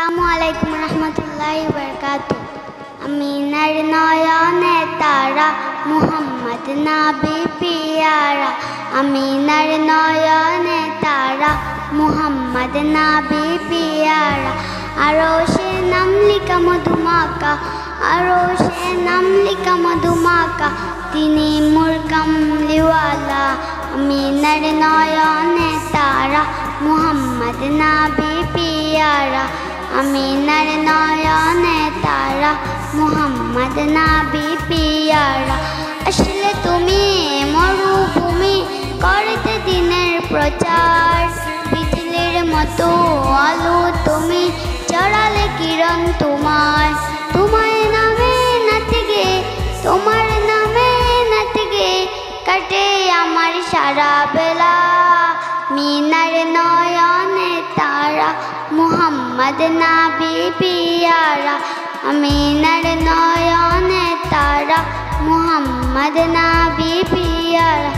আসসালামুআলাইকুম রহমতুল্লাহি বারাকাতুহু। আমিনার নয়নে তারা মুহাম্মদ নবী পিয়ারা। আমিনার নয়নে তারা মুহাম্মদ নবী পিয়ারা। আরশে নাম লিখা মধুমাকা, আরশে নাম লিখা মধুমাকা, তিনি মোর কামলিওয়ালা। আমিনার নয়নে তারা মুহাম্মদ নবী পিয়ারা। আমিনার নয়নে তারা মুহাম্মদ নবী পিয়ারা। আসলে তুমি মরুভূমি করতে দিনের প্রচার, বিজলির মতো আলো তুমি চড়ালে কিরণ তোমার। তোমার নামে নাচে গে, তোমার নামে নাচে গে কাটে আমার সারা বেলা। মিনার নয়নে তারা মুহাম্মদ নবী পিয়ারা। আমিনার নয়নে তারা মুহাম্মদ নবী পিয়ারা।